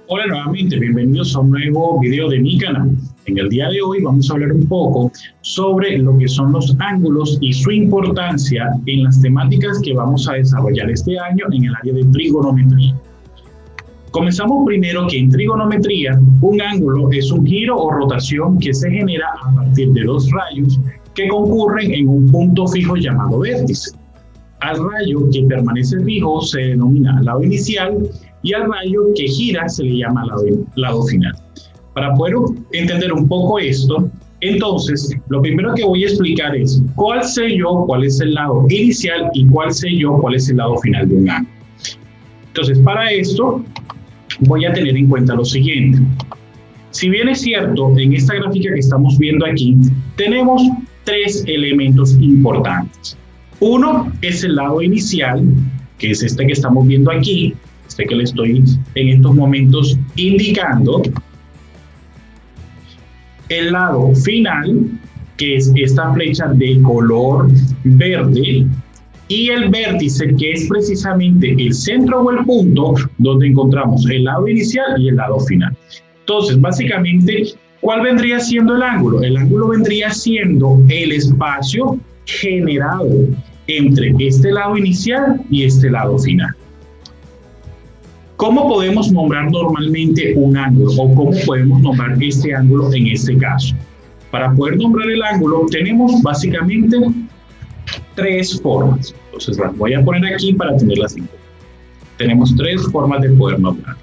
Hola nuevamente, bienvenidos a un nuevo video de mi canal. En el día de hoy vamos a hablar un poco sobre lo que son los ángulos y su importancia en las temáticas que vamos a desarrollar este año en el área de trigonometría. Comenzamos primero que en trigonometría un ángulo es un giro o rotación que se genera a partir de dos rayos que concurren en un punto fijo llamado vértice. Al rayo que permanece fijo se denomina lado inicial y al rayo que gira se le llama lado final. Para poder entender un poco esto, entonces, lo primero que voy a explicar es cuál sé yo, cuál es el lado inicial y cuál sé yo, cuál es el lado final de un ángulo. Entonces, para esto, voy a tener en cuenta lo siguiente. Si bien es cierto, en esta gráfica que estamos viendo aquí, tenemos tres elementos importantes. Uno es el lado inicial, que es este que estamos viendo aquí, este que le estoy en estos momentos indicando. El lado final, que es esta flecha de color verde, y el vértice, que es precisamente el centro o el punto donde encontramos el lado inicial y el lado final. Entonces, básicamente, ¿cuál vendría siendo el ángulo? El ángulo vendría siendo el espacio generado entre este lado inicial y este lado final. ¿Cómo podemos nombrar normalmente un ángulo o cómo podemos nombrar este ángulo en este caso? Para poder nombrar el ángulo tenemos básicamente tres formas. Entonces las voy a poner aquí para tenerlas en cuenta. Tenemos tres formas de poder nombrar.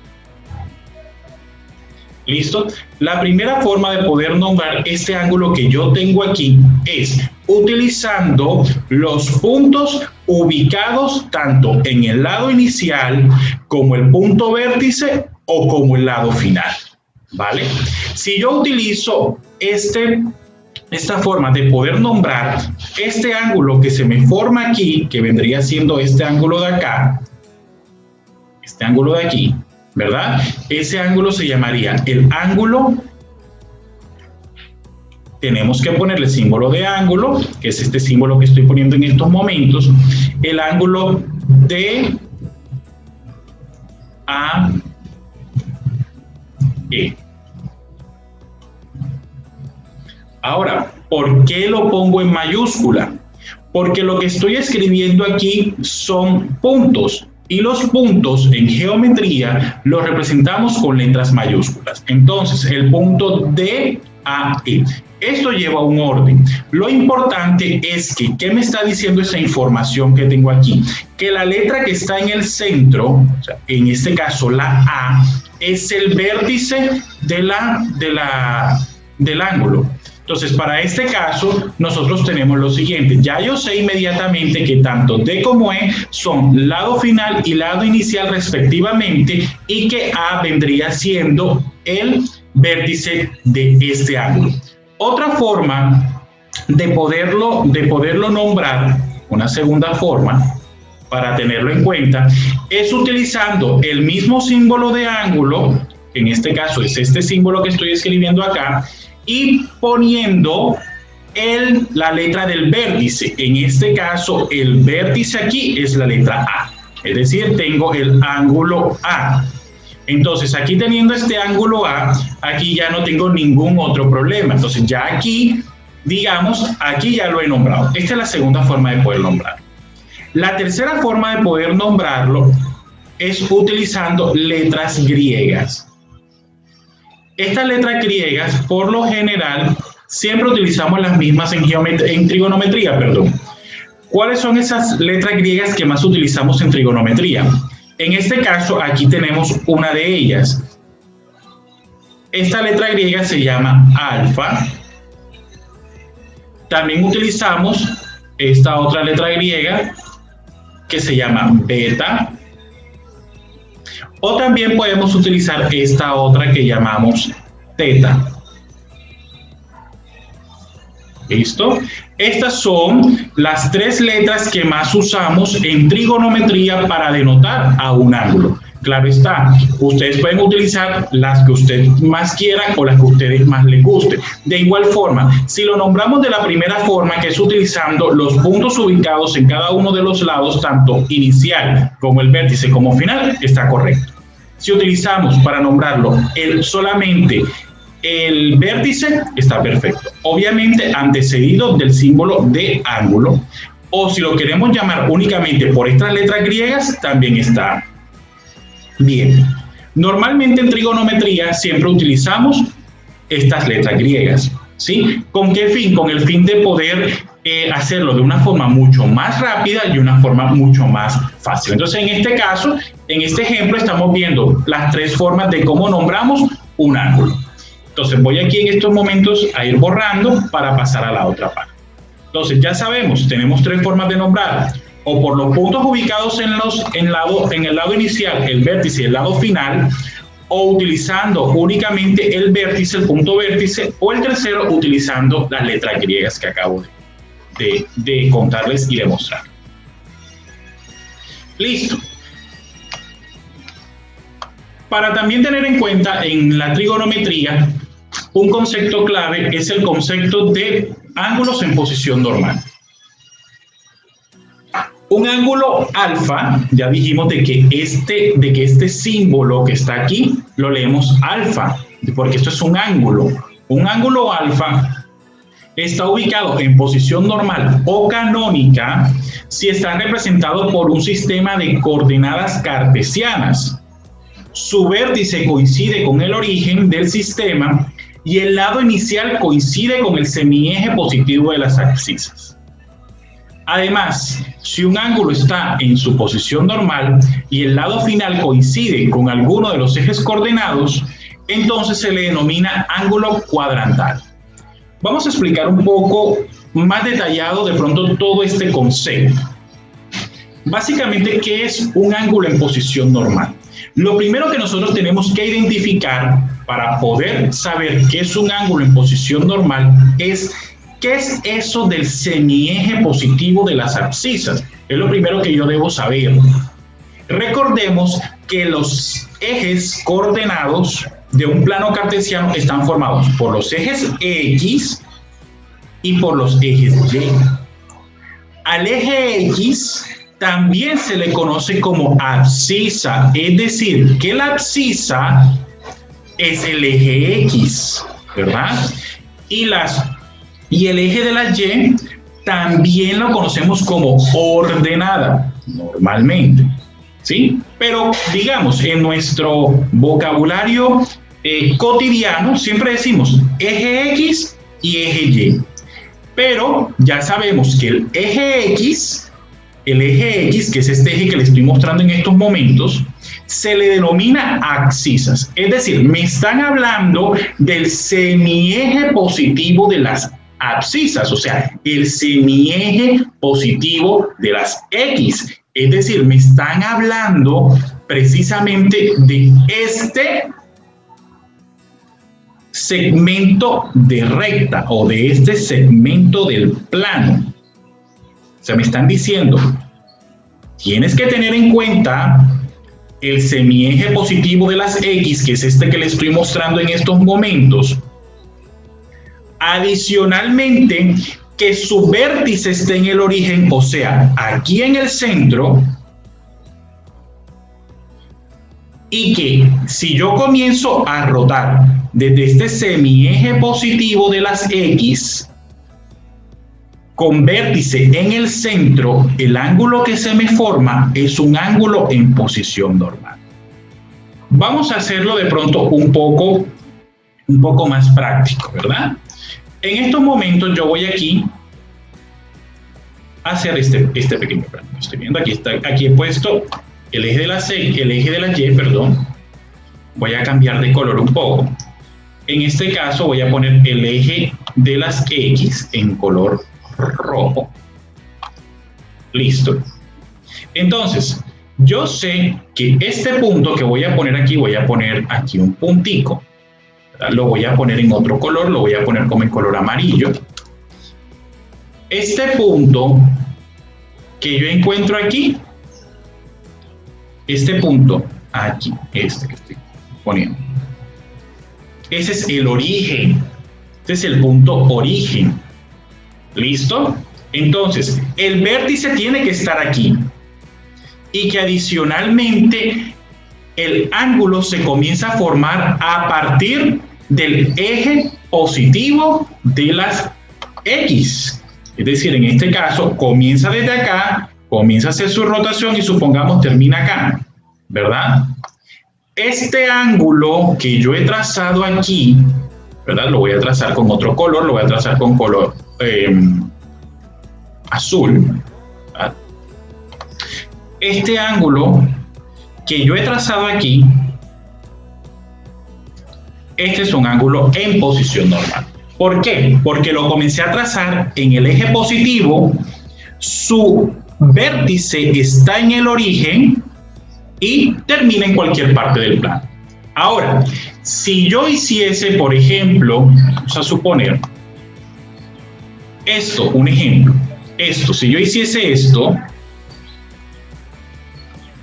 ¿Listo? La primera forma de poder nombrar este ángulo que yo tengo aquí es utilizando los puntos ubicados tanto en el lado inicial como el punto vértice o como el lado final, ¿vale? Si yo utilizo esta forma de poder nombrar este ángulo que se me forma aquí, que vendría siendo este ángulo de acá, este ángulo de aquí, ¿verdad? Ese ángulo se llamaría el ángulo. Tenemos que ponerle el símbolo de ángulo, que es este símbolo que estoy poniendo en estos momentos, el ángulo de AE. Ahora, ¿por qué lo pongo en mayúscula? Porque lo que estoy escribiendo aquí son puntos. Y los puntos en geometría los representamos con letras mayúsculas. Entonces, el punto DAE. Esto lleva un orden. Lo importante es que, ¿qué me está diciendo esa información que tengo aquí? Que la letra que está en el centro, o sea, en este caso la A, es el vértice del ángulo. Entonces, para este caso, nosotros tenemos lo siguiente. Ya yo sé inmediatamente que tanto D como E son lado final y lado inicial respectivamente y que A vendría siendo el vértice de este ángulo. Otra forma de poderlo nombrar, una segunda forma para tenerlo en cuenta, es utilizando el mismo símbolo de ángulo, que en este caso es este símbolo que estoy escribiendo acá, y poniendo la letra del vértice. En este caso, el vértice aquí es la letra A. Es decir, tengo el ángulo A. Entonces, aquí teniendo este ángulo A, aquí ya no tengo ningún otro problema. Entonces, ya aquí, digamos, aquí ya lo he nombrado. Esta es la segunda forma de poder nombrarlo. La tercera forma de poder nombrarlo es utilizando letras griegas. Estas letras griegas, por lo general, siempre utilizamos las mismas en trigonometría, perdón. ¿Cuáles son esas letras griegas que más utilizamos en trigonometría? En este caso, aquí tenemos una de ellas. Esta letra griega se llama alfa. También utilizamos esta otra letra griega que se llama beta. O también podemos utilizar esta otra que llamamos teta. ¿Listo? Estas son las tres letras que más usamos en trigonometría para denotar a un ángulo. Claro está, ustedes pueden utilizar las que ustedes más quieran o las que a ustedes más les guste. De igual forma, si lo nombramos de la primera forma, que es utilizando los puntos ubicados en cada uno de los lados, tanto inicial como el vértice como final, está correcto. Si utilizamos para nombrarlo solamente el vértice, está perfecto. Obviamente antecedido del símbolo de ángulo. O si lo queremos llamar únicamente por estas letras griegas, también está bien. Normalmente en trigonometría siempre utilizamos estas letras griegas, ¿sí? ¿Con qué fin? Con el fin de poder hacerlo de una forma mucho más rápida y una forma mucho más fácil. Entonces, en este caso, en este ejemplo, estamos viendo las tres formas de cómo nombramos un ángulo. Entonces, voy aquí en estos momentos a ir borrando para pasar a la otra parte. Entonces, ya sabemos, tenemos tres formas de nombrar. O por los puntos ubicados en el lado inicial, el vértice y el lado final, o utilizando únicamente el vértice, el punto vértice, o el tercero utilizando las letras griegas que acabo de contarles y demostrar. Listo. Para también tener en cuenta en la trigonometría, un concepto clave es el concepto de ángulos en posición normal. Un ángulo alfa, ya dijimos de que este símbolo que está aquí lo leemos alfa, porque esto es un ángulo. Un ángulo alfa está ubicado en posición normal o canónica si está representado por un sistema de coordenadas cartesianas. Su vértice coincide con el origen del sistema y el lado inicial coincide con el semieje positivo de las abscisas. Además, si un ángulo está en su posición normal y el lado final coincide con alguno de los ejes coordenados, entonces se le denomina ángulo cuadrantal. Vamos a explicar un poco más detallado de pronto todo este concepto. Básicamente, ¿qué es un ángulo en posición normal? Lo primero que nosotros tenemos que identificar para poder saber qué es un ángulo en posición normal es ¿qué es eso del semieje positivo de las abscisas? Es lo primero que yo debo saber. Recordemos que los ejes coordenados de un plano cartesiano están formados por los ejes X y por los ejes Y. Al eje X también se le conoce como abscisa, es decir, que la abscisa es el eje X, ¿verdad? Y el eje de la Y también lo conocemos como ordenada, normalmente, ¿sí? Pero, digamos, en nuestro vocabulario cotidiano siempre decimos eje X y eje Y. Pero ya sabemos que el eje X, que es este eje que les estoy mostrando en estos momentos, se le denomina abscisas. Es decir, me están hablando del semieje positivo de las abscisas, o sea, el semieje positivo de las X. Es decir, me están hablando precisamente de este segmento de recta o de este segmento del plano. O sea, me están diciendo, tienes que tener en cuenta el semieje positivo de las X, que es este que les estoy mostrando en estos momentos. Adicionalmente, que su vértice esté en el origen, o sea, aquí en el centro, y que si yo comienzo a rotar desde este semieje positivo de las X, con vértice en el centro, el ángulo que se me forma es un ángulo en posición normal. Vamos a hacerlo de pronto un poco más práctico, ¿verdad? En estos momentos yo voy aquí a hacer este pequeño plano. Estoy viendo aquí he puesto el eje de la Y, perdón. Voy a cambiar de color un poco. En este caso voy a poner el eje de las X en color rojo. Listo. Entonces, yo sé que este punto que voy a poner aquí un puntico. Lo voy a poner en otro color, lo voy a poner como en color amarillo. Este punto que yo encuentro aquí, este punto aquí, este que estoy poniendo, ese es el origen, este es el punto origen. ¿Listo? Entonces, el vértice tiene que estar aquí y que adicionalmente el ángulo se comienza a formar a partir del eje positivo de las X. Es decir, en este caso, comienza desde acá, comienza a hacer su rotación y supongamos termina acá, ¿verdad? Este ángulo que yo he trazado aquí, ¿verdad? Lo voy a trazar con otro color, lo voy a trazar con color azul, ¿verdad? Este ángulo que yo he trazado aquí, este es un ángulo en posición normal. ¿Por qué? Porque lo comencé a trazar en el eje positivo, su vértice está en el origen y termina en cualquier parte del plano. Ahora, si yo hiciese, por ejemplo, vamos a suponer esto, un ejemplo, esto, si yo hiciese esto,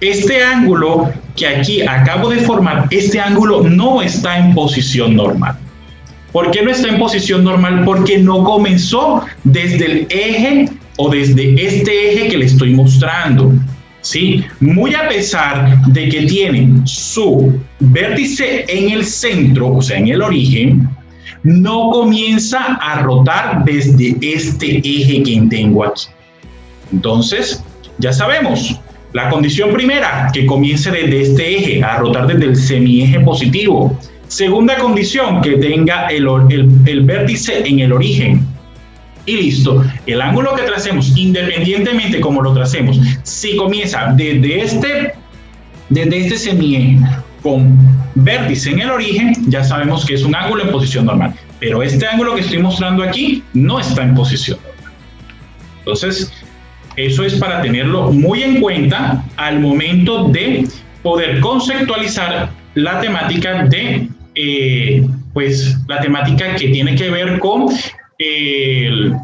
este ángulo que aquí acabo de formar, este ángulo no está en posición normal. ¿Por qué no está en posición normal? Porque no comenzó desde el eje o desde este eje que le estoy mostrando, ¿sí? Muy a pesar de que tiene su vértice en el centro, o sea, en el origen, no comienza a rotar desde este eje que tengo aquí. Entonces, ya sabemos, la condición primera, que comience desde este eje a rotar desde el semieje positivo. Segunda condición, que tenga el vértice en el origen. Y listo, el ángulo que tracemos, independientemente como lo tracemos, si comienza desde este semieje con vértice en el origen, ya sabemos que es un ángulo en posición normal. Pero este ángulo que estoy mostrando aquí no está en posición normal. Entonces, eso es para tenerlo muy en cuenta al momento de poder conceptualizar la temática de, la temática que tiene que ver con el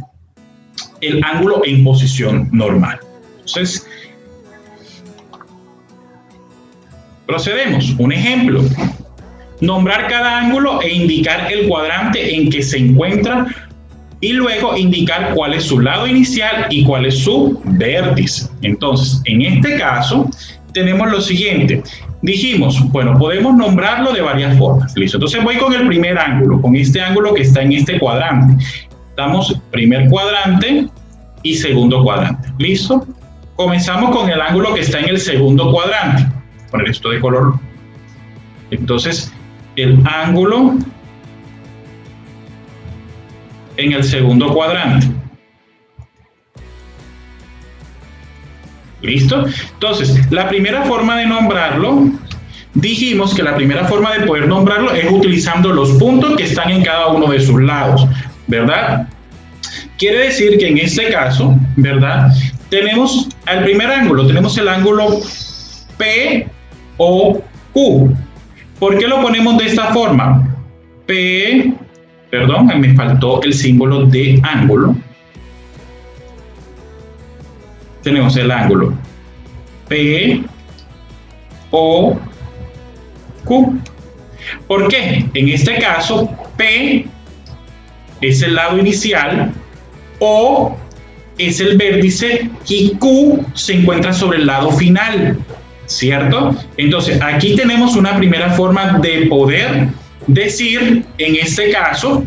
ángulo en posición normal. Entonces, procedemos. Un ejemplo. Nombrar cada ángulo e indicar el cuadrante en que se encuentra y luego indicar cuál es su lado inicial y cuál es su vértice. Entonces, en este caso, tenemos lo siguiente. Dijimos, bueno, podemos nombrarlo de varias formas. Listo. Entonces voy con el primer ángulo, con este ángulo que está en este cuadrante. Damos primer cuadrante y segundo cuadrante. ¿Listo? Comenzamos con el ángulo que está en el segundo cuadrante. Voy a poner esto de color. Entonces, el ángulo en el segundo cuadrante. ¿Listo? Entonces, la primera forma de nombrarlo, dijimos que la primera forma de poder nombrarlo es utilizando los puntos que están en cada uno de sus lados, ¿verdad? Quiere decir que en este caso, ¿verdad? Tenemos al primer ángulo, tenemos el ángulo POQ. ¿Por qué lo ponemos de esta forma? Perdón, me faltó el símbolo de ángulo. Tenemos el ángulo POQ. ¿Por qué? En este caso, P es el lado inicial, O es el vértice y Q se encuentra sobre el lado final, ¿cierto? Entonces, aquí tenemos una primera forma de poder decir, en este caso,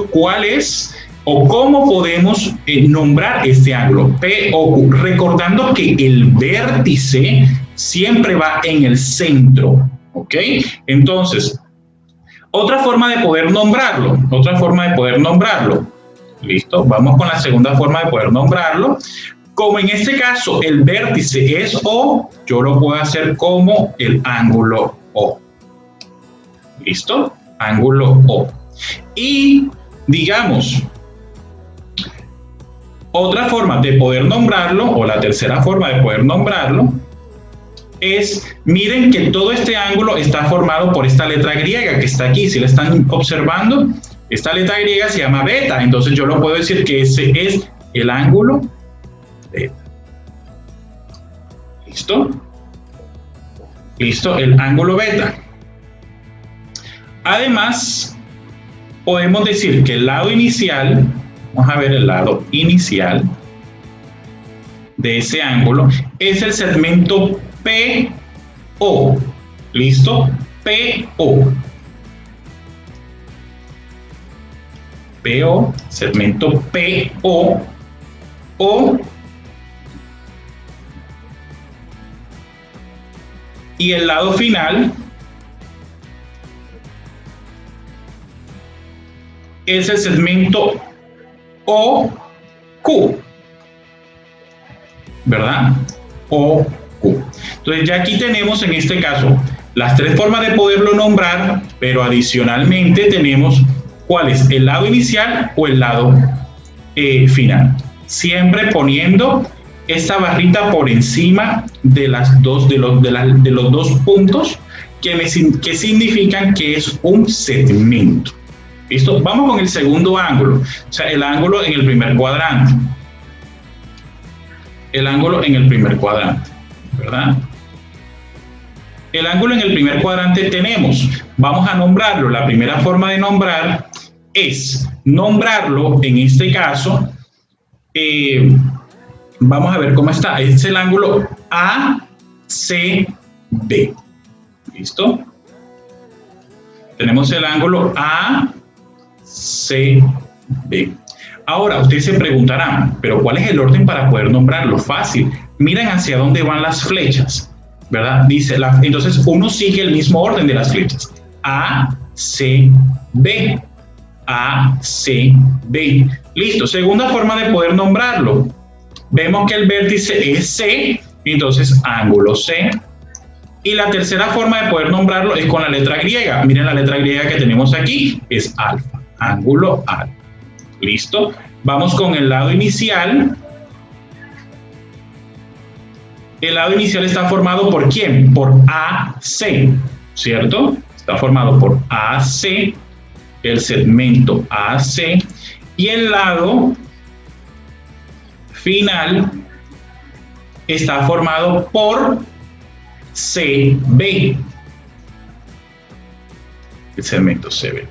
cuál es o cómo podemos nombrar este ángulo, P o Q, recordando que el vértice siempre va en el centro, ¿ok? Entonces, otra forma de poder nombrarlo, ¿listo? Vamos con la segunda forma de poder nombrarlo. Como en este caso el vértice es O, yo lo puedo hacer como el ángulo O. ¿Listo? Ángulo O. Y digamos, otra forma de poder nombrarlo, o la tercera forma de poder nombrarlo, es, miren que todo este ángulo está formado por esta letra griega que está aquí. Si la están observando, esta letra griega se llama beta. Entonces yo lo puedo decir que ese es el ángulo beta. ¿Listo? ¿Listo? El ángulo beta. Además, podemos decir que el lado inicial, vamos a ver el lado inicial de ese ángulo, es el segmento P PO. ¿Listo? PO. PO, segmento PO, O, y el lado final es el segmento OQ, ¿verdad? OQ. Entonces ya aquí tenemos en este caso las tres formas de poderlo nombrar, pero adicionalmente tenemos cuál es el lado inicial o el lado final. Siempre poniendo esta barrita por encima de los dos puntos que significan que es un segmento. ¿Listo? Vamos con el segundo ángulo, o sea, el ángulo en el primer cuadrante. El ángulo en el primer cuadrante, ¿verdad? El ángulo en el primer cuadrante tenemos, vamos a nombrarlo. La primera forma de nombrar es nombrarlo, en este caso, vamos a ver cómo está. Es el ángulo ACB. ¿Listo? Tenemos el ángulo ACB. Ahora, ustedes se preguntarán, ¿pero cuál es el orden para poder nombrarlo? Fácil. Miren hacia dónde van las flechas, ¿verdad? Dice, entonces uno sigue el mismo orden de las flechas. ACB. ACB. Listo. Segunda forma de poder nombrarlo. Vemos que el vértice es C, entonces ángulo C. Y la tercera forma de poder nombrarlo es con la letra griega. Miren la letra griega que tenemos aquí, es alfa. Ángulo alfa. Listo. Vamos con el lado inicial. El lado inicial está formado por ¿quién? Por AC, ¿cierto? Está formado por AC, el segmento AC, y el lado final está formado por CB, el segmento CB.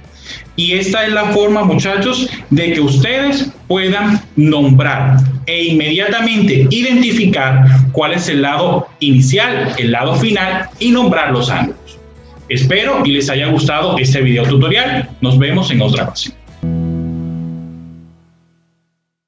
Y esta es la forma, muchachos, de que ustedes puedan nombrar e inmediatamente identificar cuál es el lado inicial, el lado final y nombrar los ángulos. Espero y les haya gustado este video tutorial. Nos vemos en otra ocasión.